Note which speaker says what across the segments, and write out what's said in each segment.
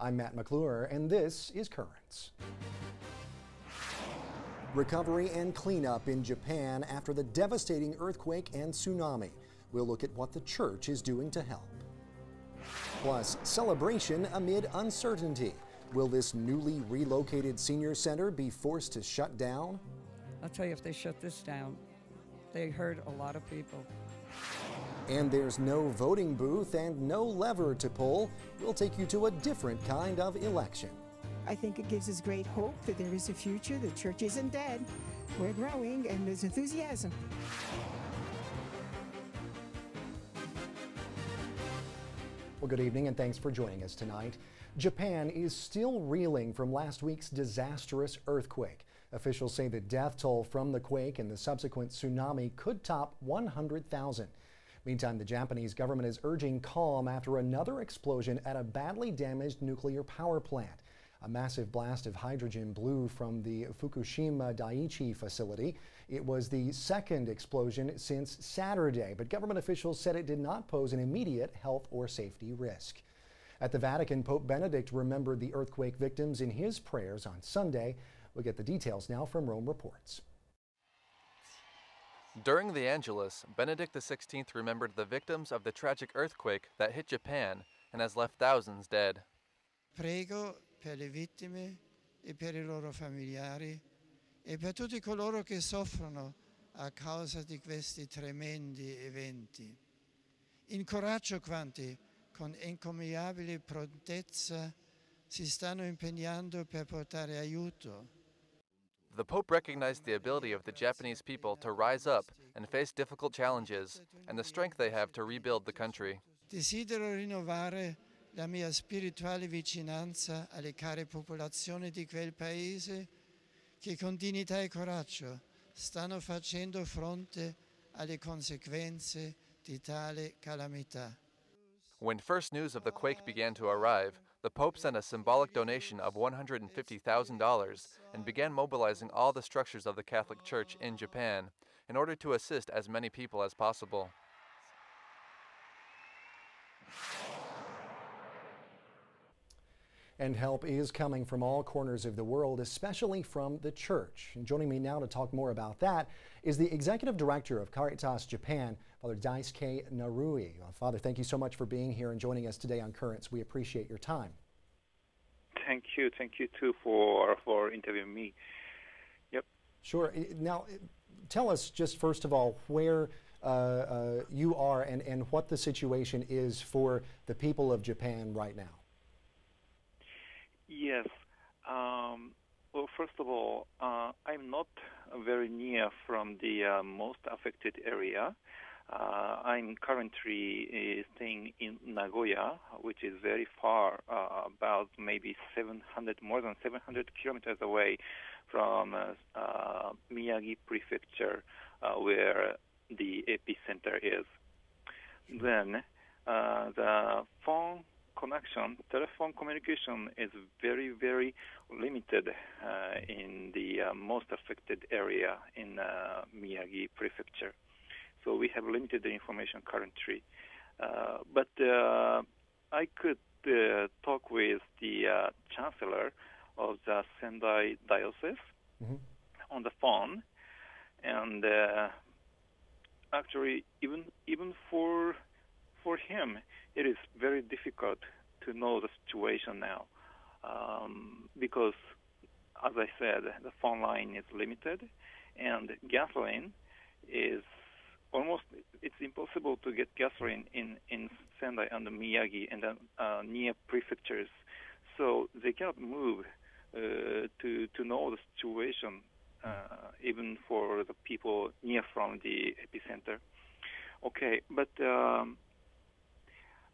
Speaker 1: I'm Matt McClure, and this is Currents. Recovery and cleanup in Japan after the devastating earthquake and tsunami. We'll look at what the church is doing to help. Plus, celebration amid uncertainty. Will this newly relocated senior center be forced to shut down?
Speaker 2: I'll tell you, if they shut this down, they hurt a lot of people.
Speaker 1: And there's no voting booth and no lever to pull. We'll take you to a different kind of election.
Speaker 3: I think it gives us great hope that there is a future. The church isn't dead. We're growing, and there's enthusiasm.
Speaker 1: Well, good evening, and thanks for joining us tonight. Japan is still reeling from last week's disastrous earthquake. Officials say the death toll from the quake and the subsequent tsunami could top 100,000. Meantime, the Japanese government is urging calm after another explosion at a badly damaged nuclear power plant. A massive blast of hydrogen blew from the Fukushima Daiichi facility. It was the second explosion since Saturday, but government officials said it did not pose an immediate health or safety risk. At the Vatican, Pope Benedict remembered the earthquake victims in his prayers on Sunday. We'll get the details now from Rome Reports.
Speaker 4: During the Angelus, Benedict XVI remembered the victims of the tragic earthquake that hit Japan and has left thousands dead.
Speaker 5: Prego per le vittime e per I loro familiari e per tutti coloro che soffrono a causa di questi tremendi eventi. Incoraggio quanti con encomiabile prontezza si stanno impegnando per portare aiuto.
Speaker 4: The Pope recognized the ability of the Japanese people to rise up and face difficult challenges and the strength they have to rebuild the country.
Speaker 5: Desidero rinnovare la mia spirituale vicinanza alle care popolazioni di quel paese che con dignità e coraggio stanno facendo fronte alle conseguenze di tale calamità.
Speaker 4: When first news of the quake began to arrive, the Pope sent a symbolic donation of $150,000 and began mobilizing all the structures of the Catholic Church in Japan in order to assist as many people as possible.
Speaker 1: And help is coming from all corners of the world, especially from the church. And joining me now to talk more about that is the Executive Director of Caritas Japan, Father Daisuke Narui. Father, thank you so much for being here and joining us today on Currents. We appreciate your time.
Speaker 6: Thank you too for interviewing me. Yep.
Speaker 1: Sure. Now, tell us just first of all where you are and what the situation is for the people of Japan right now.
Speaker 6: Yes. Well, first of all, I'm not very near from the most affected area. I'm currently staying in Nagoya, which is very far, about maybe more than 700 kilometers away from Miyagi Prefecture, where the epicenter is. Then the telephone communication is very, very limited in the most affected area in Miyagi Prefecture. So we have limited information currently. But I could talk with the Chancellor of the Sendai Diocese on the phone, and actually even for him, it is very difficult to know the situation now because, as I said, the phone line is limited, and gasoline is it's impossible to get gasoline in Sendai and Miyagi and near prefectures, so they cannot move to know the situation, even for the people near from the epicenter. Okay, but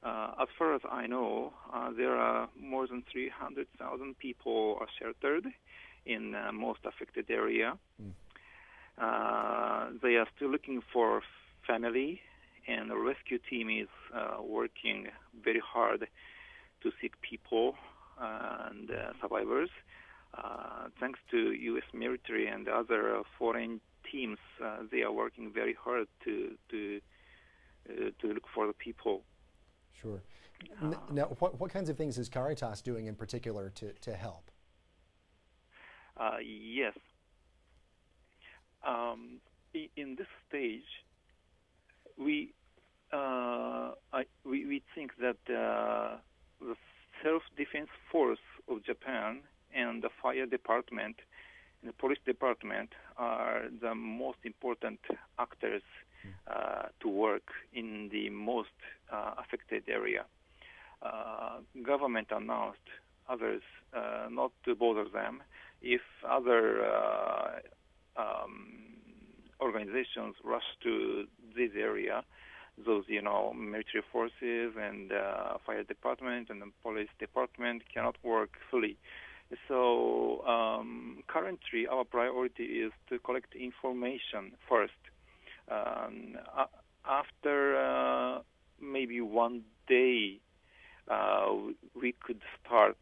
Speaker 6: as far as I know, there are more than 300,000 people are sheltered in most affected area. They are still looking for family, and the rescue team is working very hard to seek people and survivors. Thanks to U.S. military and other foreign teams, they are working very hard to look for the people.
Speaker 1: Sure. Now, what kinds of things is Caritas doing in particular to help?
Speaker 6: Yes. In this stage, we think that the self-defense force of Japan and the fire department and the police department are the most important actors to work in the most affected area. Government announced others not to bother them. If other organizations rush to this area, those, military forces and fire department and the police department cannot work fully. So currently our priority is to collect information first. After maybe one day, we could start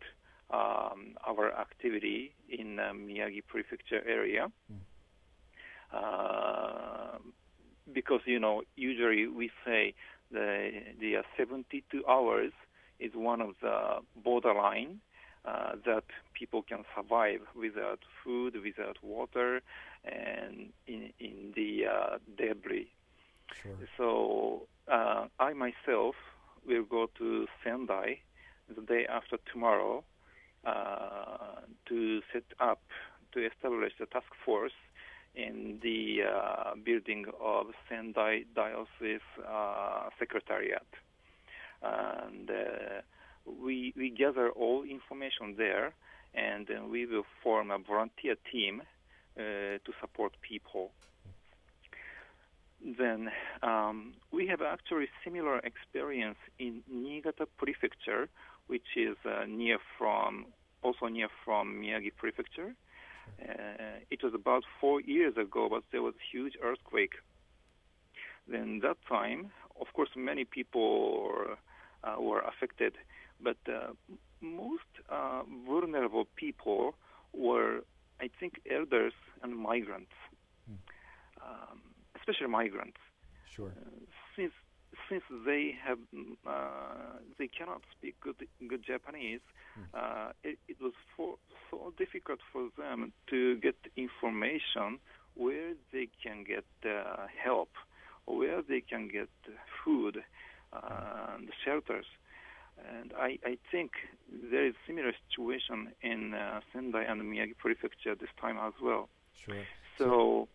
Speaker 6: our activity in Miyagi Prefecture area. Because, usually we say the 72 hours is one of the borderline that people can survive without food, without water, and in the debris.
Speaker 1: Sure.
Speaker 6: So I myself will go to Sendai the day after tomorrow to establish the task force in the building of Sendai Diocese Secretariat. And we gather all information there, and then we will form a volunteer team to support people. Then we have actually similar experience in Niigata Prefecture, which is near from Miyagi Prefecture. It was about 4 years ago, but there was a huge earthquake. Then that time, of course, many people were affected, but most vulnerable people were, I think, elders and migrants, especially migrants.
Speaker 1: Sure.
Speaker 6: Since they cannot speak good Japanese, it was so difficult for them to get information where they can get help, where they can get food and shelters. And I think there is similar situation in Sendai and Miyagi Prefecture this time as well.
Speaker 1: Sure.
Speaker 6: So,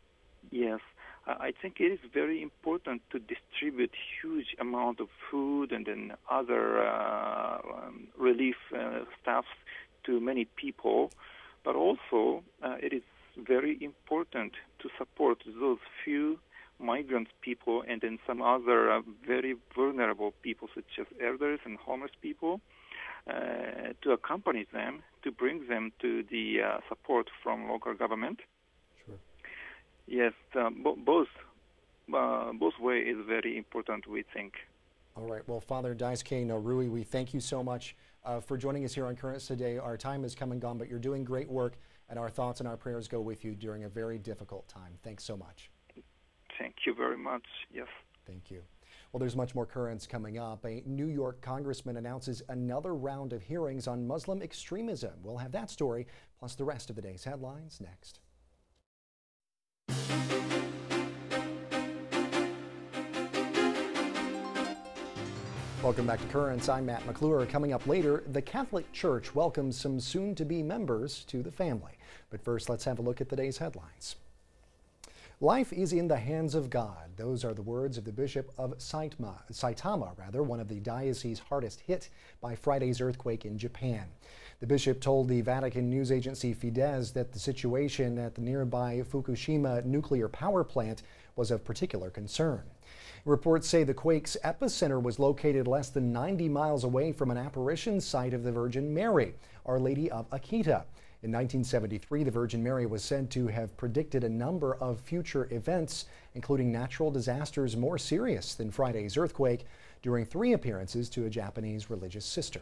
Speaker 6: yes, I think it is very important to distribute huge amount of food and then other relief stuff to many people, but also it is very important to support those few migrant people and then some other very vulnerable people such as elders and homeless people to accompany them, to bring them to the support from local government.
Speaker 1: Sure.
Speaker 6: Yes, both way is very important, we think.
Speaker 1: All right. Well, Father Daisuke Norui, we thank you so much for joining us here on Currents today. Our time has come and gone, but you're doing great work, and our thoughts and our prayers go with you during a very difficult time. Thanks so much.
Speaker 6: Thank you very much. Yes.
Speaker 1: Thank you. Well, there's much more Currents coming up. A New York congressman announces another round of hearings on Muslim extremism. We'll have that story, plus the rest of the day's headlines next. Welcome back to Currents. I'm Matt McClure. Coming up later, the Catholic Church welcomes some soon-to-be members to the family. But first, let's have a look at today's headlines. Life is in the hands of God. Those are the words of the Bishop of Saitama, one of the dioceses hardest hit by Friday's earthquake in Japan. The bishop told the Vatican news agency Fides that the situation at the nearby Fukushima nuclear power plant was of particular concern. Reports say the quake's epicenter was located less than 90 miles away from an apparition site of the Virgin Mary, Our Lady of Akita. In 1973, the Virgin Mary was said to have predicted a number of future events, including natural disasters more serious than Friday's earthquake, during 3 appearances to a Japanese religious sister.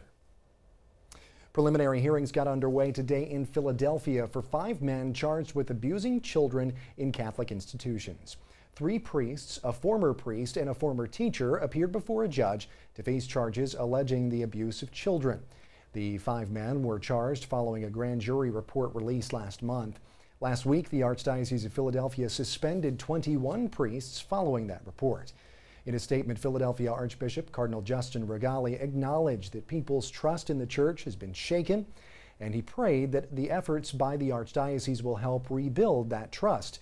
Speaker 1: Preliminary hearings got underway today in Philadelphia for 5 men charged with abusing children in Catholic institutions. 3 priests, a former priest, and a former teacher appeared before a judge to face charges alleging the abuse of children. The 5 men were charged following a grand jury report released last month. Last week, the Archdiocese of Philadelphia suspended 21 priests following that report. In a statement, Philadelphia Archbishop Cardinal Justin Regali acknowledged that people's trust in the church has been shaken, and he prayed that the efforts by the Archdiocese will help rebuild that trust.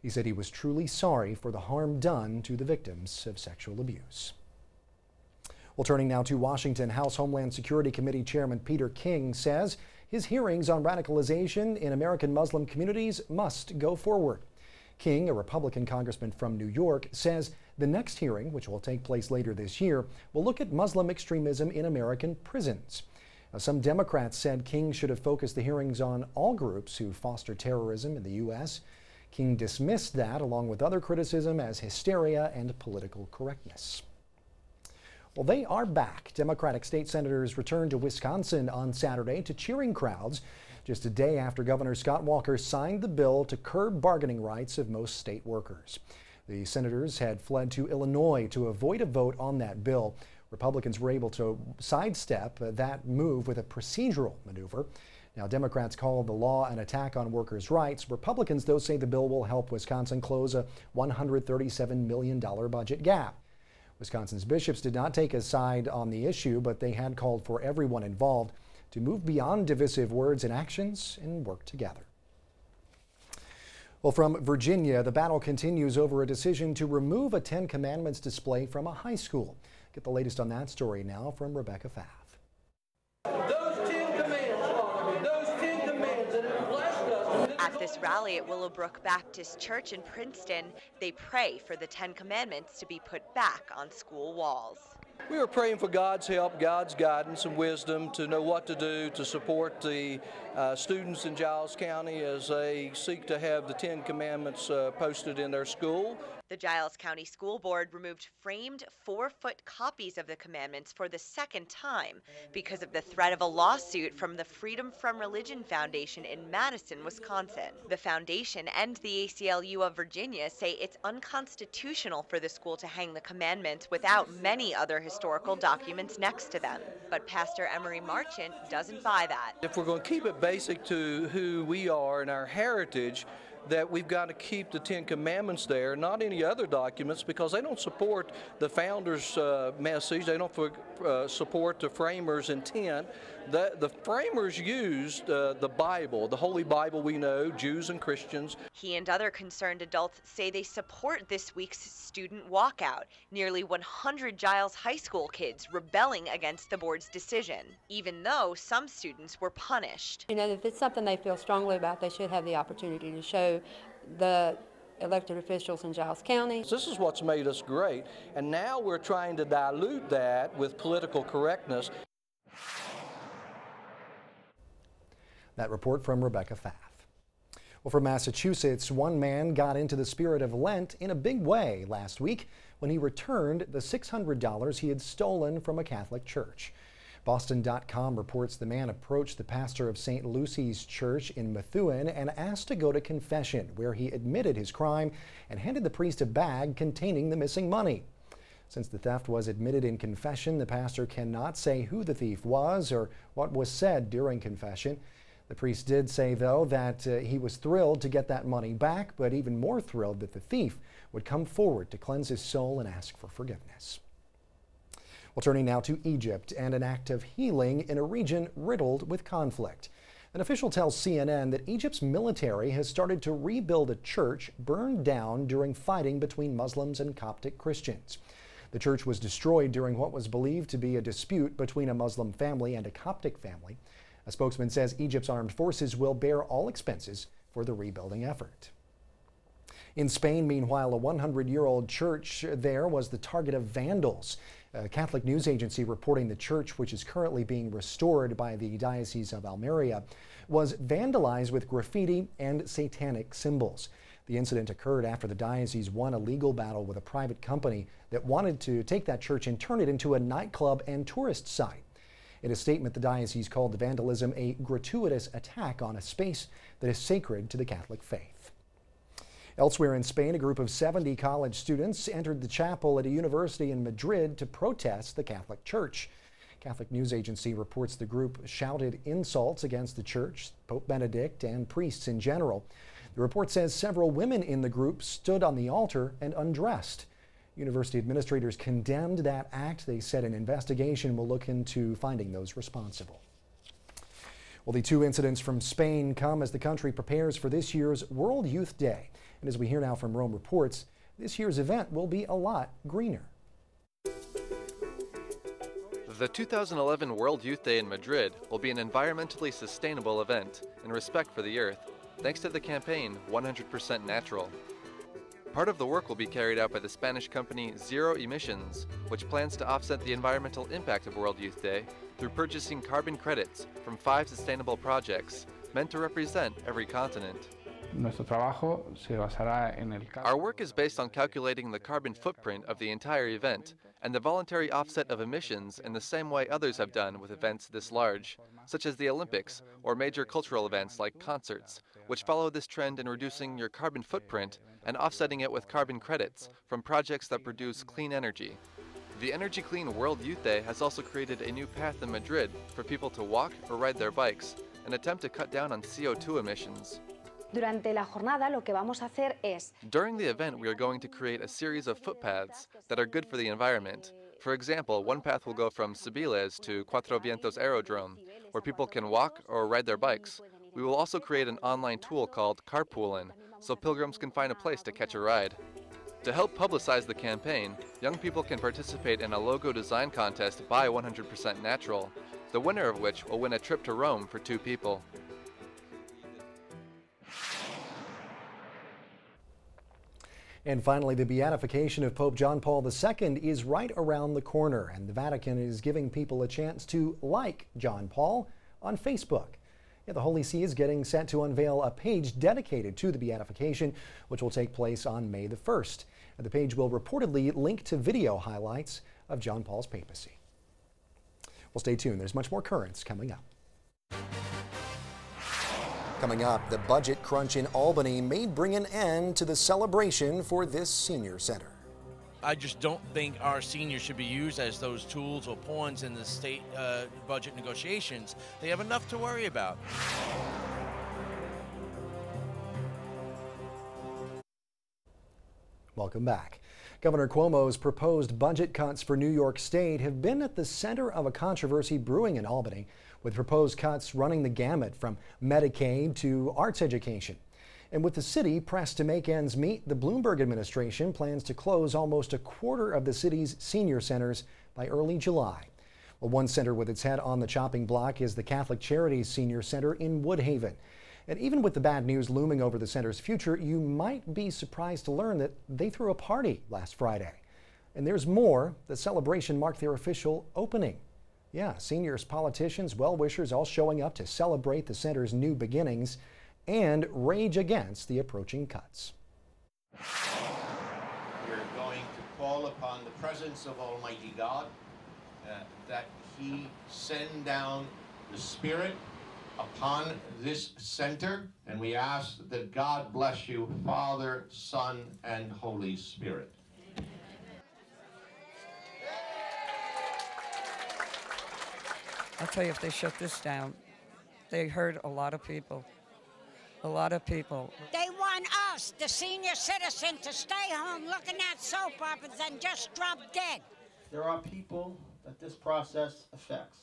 Speaker 1: He said he was truly sorry for the harm done to the victims of sexual abuse. Well, turning now to Washington, House Homeland Security Committee Chairman Peter King says his hearings on radicalization in American Muslim communities must go forward. King, a Republican congressman from New York, says the next hearing, which will take place later this year, will look at Muslim extremism in American prisons. Now, some Democrats said King should have focused the hearings on all groups who foster terrorism in the U.S. King dismissed that, along with other criticism, as hysteria and political correctness. Well, they are back. Democratic state senators returned to Wisconsin on Saturday to cheering crowds just a day after Governor Scott Walker signed the bill to curb bargaining rights of most state workers. The senators had fled to Illinois to avoid a vote on that bill. Republicans were able to sidestep that move with a procedural maneuver. Now, Democrats call the law an attack on workers' rights. Republicans, though, say the bill will help Wisconsin close a $137 million budget gap. Wisconsin's bishops did not take a side on the issue, but they had called for everyone involved to move beyond divisive words and actions and work together. Well, from Virginia, the battle continues over a decision to remove a 10 Commandments display from a high school. Get the latest on that story now from Rebecca Pfaff.
Speaker 7: At this rally at Willowbrook Baptist Church in Princeton, they pray for the 10 Commandments to be put back on school walls.
Speaker 8: We were praying for God's help, God's guidance and wisdom to know what to do to support the students in Giles County as they seek to have the 10 Commandments posted in their school.
Speaker 7: The Giles County School Board removed framed 4-foot copies of the commandments for the second time because of the threat of a lawsuit from the Freedom from Religion Foundation in Madison, Wisconsin. The foundation and the ACLU of Virginia say it's unconstitutional for the school to hang the commandments without many other historical documents next to them. But Pastor Emery Marchant doesn't buy that.
Speaker 8: If we're going to keep it basic to who we are and our heritage, that we've got to keep the 10 Commandments there, not any other documents, because they don't support the founders' message. They don't support the framers' intent. The framers used the Bible, the Holy Bible we know, Jews and Christians.
Speaker 7: He and other concerned adults say they support this week's student walkout. Nearly 100 Giles High School kids rebelling against the board's decision, even though some students were punished.
Speaker 9: You know, if it's something they feel strongly about, they should have the opportunity to show the elected officials in Giles County.
Speaker 8: This is what's made us great, and now we're trying to dilute that with political correctness.
Speaker 1: That report from Rebecca Pfaff. Well, from Massachusetts, one man got into the spirit of Lent in a big way last week when he returned the $600 he had stolen from a Catholic church. Boston.com reports the man approached the pastor of St. Lucy's Church in Methuen and asked to go to confession, where he admitted his crime and handed the priest a bag containing the missing money. Since the theft was admitted in confession, the pastor cannot say who the thief was or what was said during confession. The priest did say, though, that he was thrilled to get that money back, but even more thrilled that the thief would come forward to cleanse his soul and ask for forgiveness. Well, turning now to Egypt and an act of healing in a region riddled with conflict. An official tells CNN that Egypt's military has started to rebuild a church burned down during fighting between Muslims and Coptic Christians. The church was destroyed during what was believed to be a dispute between a Muslim family and a Coptic family. A spokesman says Egypt's armed forces will bear all expenses for the rebuilding effort. In Spain, meanwhile, a 100-year-old church there was the target of vandals. A Catholic news agency reporting the church, which is currently being restored by the Diocese of Almeria, was vandalized with graffiti and satanic symbols. The incident occurred after the diocese won a legal battle with a private company that wanted to take that church and turn it into a nightclub and tourist site. In a statement, the diocese called the vandalism a gratuitous attack on a space that is sacred to the Catholic faith. Elsewhere in Spain, a group of 70 college students entered the chapel at a university in Madrid to protest the Catholic Church. Catholic news agency reports the group shouted insults against the church, Pope Benedict, and priests in general. The report says several women in the group stood on the altar and undressed. University administrators condemned that act. They said an investigation will look into finding those responsible. Well, the two incidents from Spain come as the country prepares for this year's World Youth Day. And as we hear now from Rome Reports, this year's event will be a lot greener.
Speaker 4: The 2011 World Youth Day in Madrid will be an environmentally sustainable event in respect for the Earth, thanks to the campaign 100% Natural. Part of the work will be carried out by the Spanish company Zero Emissions, which plans to offset the environmental impact of World Youth Day through purchasing carbon credits from 5 sustainable projects meant to represent every continent. Our work is based on calculating the carbon footprint of the entire event and the voluntary offset of emissions in the same way others have done with events this large, such as the Olympics or major cultural events like concerts, which follow this trend in reducing your carbon footprint and offsetting it with carbon credits from projects that produce clean energy. The Energy Clean World Youth Day has also created a new path in Madrid for people to walk or ride their bikes, an attempt to cut down on CO2 emissions. During the event, we are going to create a series of footpaths that are good for the environment. For example, one path will go from Cibeles to Cuatro Vientos Aerodrome, where people can walk or ride their bikes. We will also create an online tool called Carpoolin, so pilgrims can find a place to catch a ride. To help publicize the campaign, young people can participate in a logo design contest by 100% Natural, the winner of which will win a trip to Rome for 2 people.
Speaker 1: And finally, the beatification of Pope John Paul II is right around the corner, and the Vatican is giving people a chance to like John Paul on Facebook. Yeah, the Holy See is getting set to unveil a page dedicated to the beatification, which will take place on May the 1st. And the page will reportedly link to video highlights of John Paul's papacy. Well, stay tuned. There's much more currents coming up. Coming up, the budget crunch in Albany may bring an end to the celebration for this senior center.
Speaker 10: I just don't think our seniors should be used as those tools or pawns in the state budget negotiations. They have enough to worry about.
Speaker 1: Welcome back. Governor Cuomo's proposed budget cuts for New York State have been at the center of a controversy brewing in Albany, with proposed cuts running the gamut from Medicaid to arts education. And with the city pressed to make ends meet, the Bloomberg administration plans to close almost a quarter of the city's senior centers by early July. Well, one center with its head on the chopping block is the Catholic Charities Senior Center in Woodhaven. And even with the bad news looming over the center's future, you might be surprised to learn that they threw a party last Friday. And there's more. The celebration marked their official opening. Yeah, seniors, politicians, well-wishers all showing up to celebrate the center's new beginnings and rage against the approaching cuts.
Speaker 11: We're going to call upon the presence of Almighty God, that He send down the Spirit upon this center, and we ask that God bless you, Father, Son, and Holy Spirit.
Speaker 2: I'll tell you, if they shut this down, they hurt a lot of people. A lot of people.
Speaker 12: They want us, the senior citizen, to stay home looking at soap operas and just drop dead.
Speaker 13: There are people that this process affects,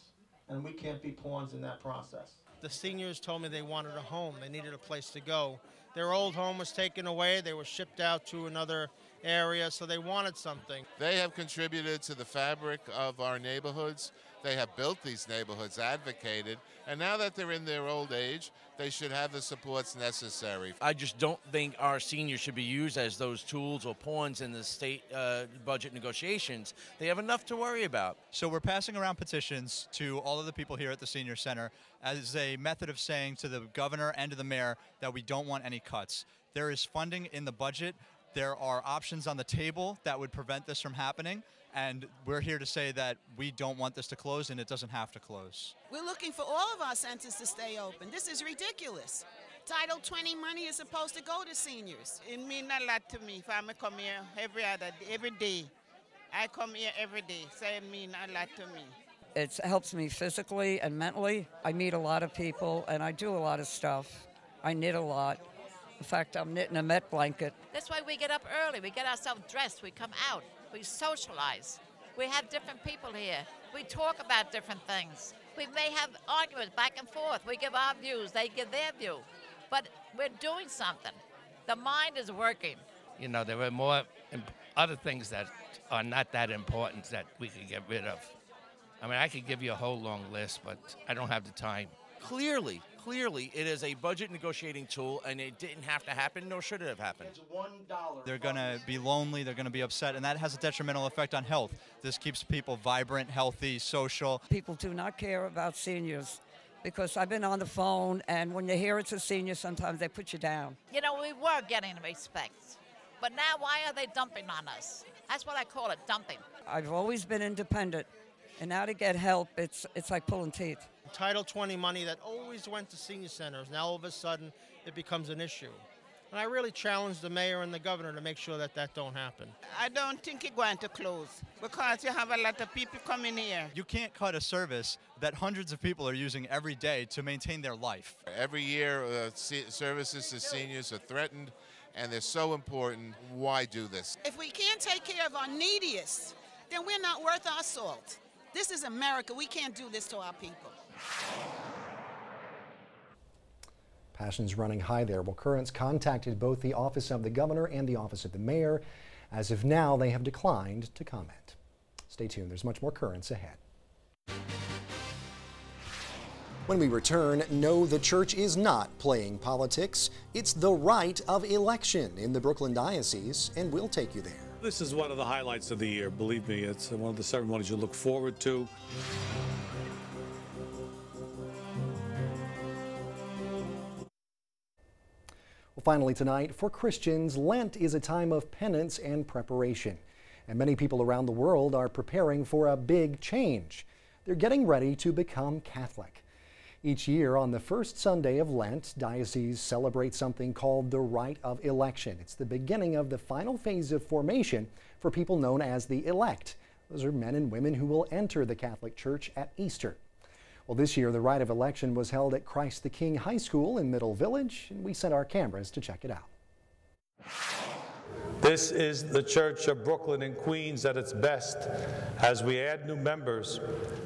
Speaker 13: and we can't be pawns in that process.
Speaker 14: The seniors told me they wanted a home. They needed a place to go. Their old home was taken away. They were shipped out to another area, so they wanted something.
Speaker 15: They have contributed to the fabric of our neighborhoods. They have built these neighborhoods, advocated, and now that they're in their old age, they should have the supports necessary.
Speaker 10: I just don't think our seniors should be used as those tools or pawns in the state budget negotiations. They have enough to worry about.
Speaker 16: So we're passing around petitions to all of the people here at the Senior Center as a method of saying to the governor and to the mayor that we don't want any cuts. There is funding in the budget. There are options on the table that would prevent this from happening. And we're here to say that we don't want this to close, and it doesn't have to close.
Speaker 17: We're looking for all of our centers to stay open. This is ridiculous. Title 20 money is supposed to go to seniors. It means a lot to me if I'm come here every day. I come here every day, so it means a lot to me.
Speaker 2: It helps me physically and mentally. I meet a lot of people, and I do a lot of stuff. I knit a lot. In fact, I'm knitting a Met blanket.
Speaker 18: That's why we get up early. We get ourselves dressed. We come out. We socialize. We have different people here. We talk about different things. We may have arguments back and forth. We give our views. They give their view. But we're doing something. The mind is working.
Speaker 19: You know, there are more other things that are not that important that we could get rid of. I mean, I could give you a whole long list, but I don't have the time.
Speaker 10: Clearly, it is a budget negotiating tool, and it didn't have to happen, nor should it have happened.
Speaker 16: They're going to be lonely, they're going to be upset, and that has a detrimental effect on health. This keeps people vibrant, healthy, social.
Speaker 2: People do not care about seniors because I've been on the phone, and when you hear it's a senior, sometimes they put you down.
Speaker 18: You know, we were getting respect, but now why are they dumping on us? That's what I call it, dumping.
Speaker 2: I've always been independent, and now to get help, it's like pulling teeth.
Speaker 14: Title 20 money that always went to senior centers, now all of a sudden it becomes an issue. And I really challenge the mayor and the governor to make sure that that don't happen.
Speaker 17: I don't think it's going to close because you have a lot of people coming here.
Speaker 16: You can't cut a service that hundreds of people are using every day to maintain their life.
Speaker 15: Every year, services to seniors are threatened, and they're so important. Why do this?
Speaker 17: If we can't take care of our neediest, then we're not worth our salt. This is America. We can't do this to our people.
Speaker 1: Passions running high there. Well, Currents contacted both the office of the governor and the office of the mayor. As of now, they have declined to comment. Stay tuned. There's much more Currents ahead. When we return, no, the church is not playing politics. It's the rite of election in the Brooklyn Diocese, and we'll take you there.
Speaker 20: This is one of the highlights of the year. Believe me, it's one of the ceremonies you look forward to.
Speaker 1: Well, finally tonight, for Christians, Lent is a time of penance and preparation. And many people around the world are preparing for a big change. They're getting ready to become Catholic. Each year on the first Sunday of Lent, dioceses celebrate something called the Rite of Election. It's the beginning of the final phase of formation for people known as the elect. Those are men and women who will enter the Catholic Church at Easter. Well, this year the Rite of Election was held at Christ the King High School in Middle Village, and we sent our cameras to check it out.
Speaker 20: This is the Church of Brooklyn and Queens at its best as we add new members,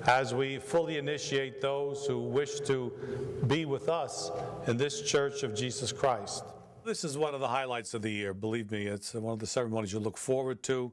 Speaker 20: as we fully initiate those who wish to be with us in this Church of Jesus Christ. This is one of the highlights of the year. Believe me, it's one of the ceremonies you look forward to.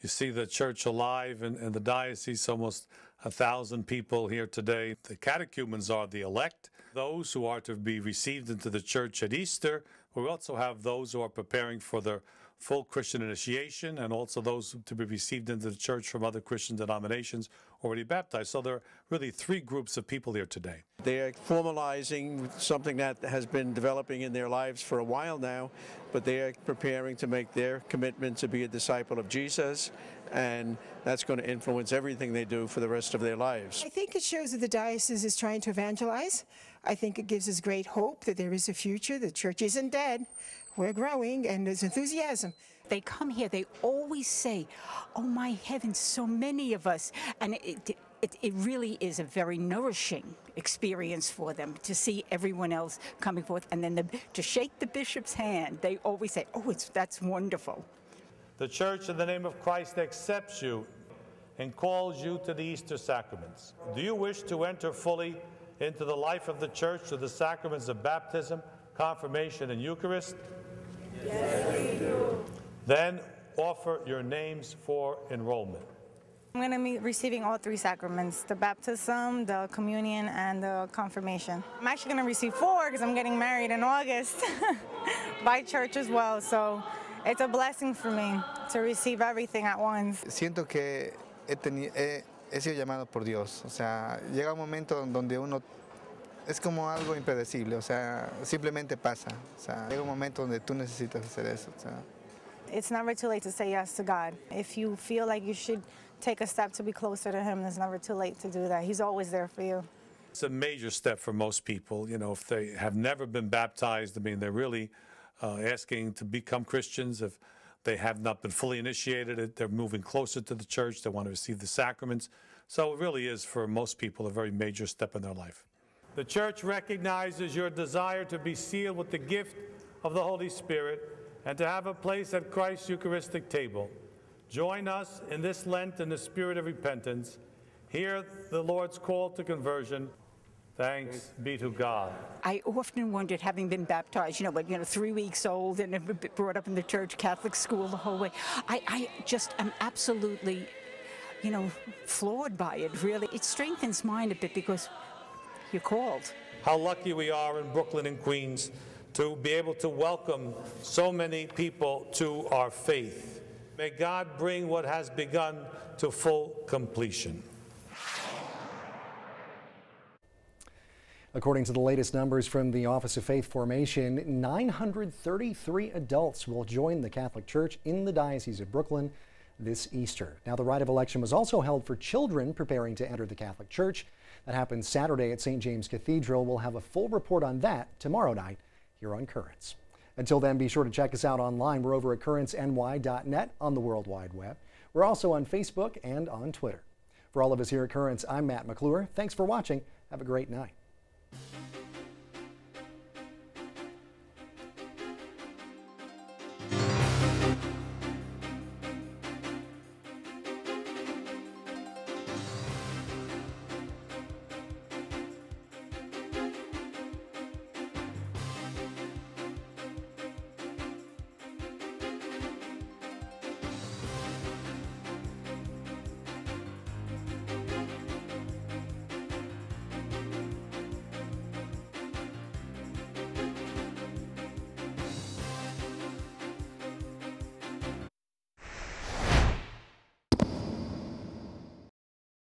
Speaker 20: You see the church alive in the diocese, almost 1,000 people here today. The catechumens are the elect, those who are to be received into the church at Easter. We also have those who are preparing for their full Christian initiation, and also those to be received into the church from other Christian denominations already baptized. So there are really three groups of people here today.
Speaker 21: They are formalizing something that has been developing in their lives for a while now, but they are preparing to make their commitment to be a disciple of Jesus, and that's going to influence everything they do for the rest of their lives.
Speaker 3: I think it shows that the diocese is trying to evangelize. I think it gives us great hope that there is a future. The church isn't dead. We're growing, and there's enthusiasm.
Speaker 22: They come here, they always say, oh my heavens, so many of us. And it really is a very nourishing experience for them to see everyone else coming forth. And then to shake the bishop's hand, they always say, oh, that's wonderful.
Speaker 20: The church, in the name of Christ, accepts you and calls you to the Easter sacraments. Do you wish to enter fully into the life of the church through the sacraments of baptism, confirmation, and Eucharist?
Speaker 23: Yes, we do.
Speaker 20: Then offer your names for enrollment.
Speaker 24: I'm going to be receiving all three sacraments, the baptism, the communion, and the confirmation. I'm actually going to receive 4 because I'm getting married in August by church as well, so it's a blessing for me to receive everything at once.
Speaker 25: Siento que he sido llamado por Dios, o sea, llega un momento donde uno es como algo impredecible, o sea, simplemente pasa, o sea, llega un momento donde tú necesitas hacer eso, o sea.
Speaker 24: It's never too late to say yes to God. If you feel like you should take a step to be closer to Him, it's never too late to do that. He's always there for you.
Speaker 20: It's a major step for most people. You know, if they have never been baptized, I mean, they're really asking to become Christians. If they have not been fully initiated, they're moving closer to the church. They want to receive the sacraments. So it really is, for most people, a very major step in their life. The church recognizes your desire to be sealed with the gift of the Holy Spirit and to have a place at Christ's Eucharistic table. Join us in this Lent in the spirit of repentance. Hear the Lord's call to conversion. Thanks be to God.
Speaker 22: I often wondered, having been baptized, 3 weeks old and brought up in the church Catholic school the whole way, I just am absolutely, floored by it, really. It strengthens mine a bit because you're called.
Speaker 20: How lucky we are in Brooklyn and Queens to be able to welcome so many people to our faith. May God bring what has begun to full completion.
Speaker 1: According to the latest numbers from the Office of Faith Formation, 933 adults will join the Catholic Church in the Diocese of Brooklyn this Easter. Now, the rite of election was also held for children preparing to enter the Catholic Church. That happens Saturday at St. James Cathedral. We'll have a full report on that tomorrow night here on Currents. Until then, be sure to check us out online. We're over at currentsny.net on the World Wide Web. We're also on Facebook and on Twitter. For all of us here at Currents, I'm Matt McClure. Thanks for watching. Have a great night.